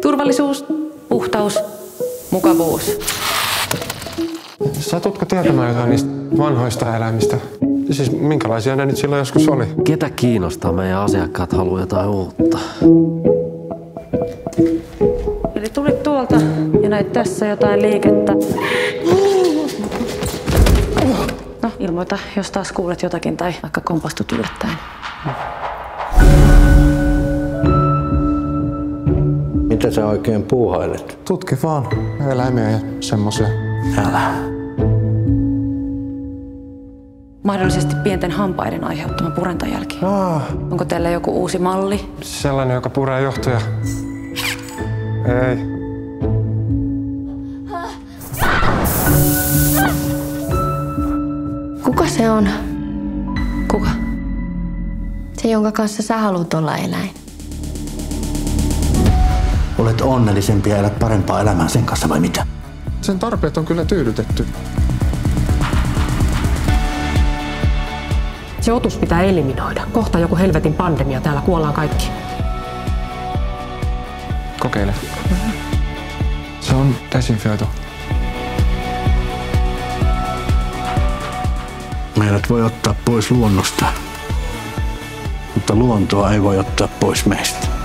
Turvallisuus, puhtaus, mukavuus. Satutko tietämään jotain niistä vanhoista eläimistä? Siis minkälaisia ne nyt silloin joskus oli? Ketä kiinnostaa? Meidän asiakkaat haluaa jotain uutta. Eli tulit tuolta ja näit tässä jotain liikettä. No, ilmoita, jos taas kuulet jotakin tai vaikka kompastut yllättäen. Mitä sä oikein puuhailet? Tutki vaan eläimiä ja semmosia. Älä. Mahdollisesti pienten hampaiden aiheuttama purentajälki. Onko teillä joku uusi malli? Sellainen, joka puree johtoja. Ei. Kuka se on? Kuka? Se, jonka kanssa sä haluat olla eläin. Olet onnellisempi ja elät parempaa elämää sen kanssa vai mitä? Sen tarpeet on kyllä tyydytetty. Se otus pitää eliminoida. Kohta joku helvetin pandemia, täällä kuollaan kaikki. Kokeile. Se on desinfioitu. Meidät voi ottaa pois luonnosta, mutta luontoa ei voi ottaa pois meistä.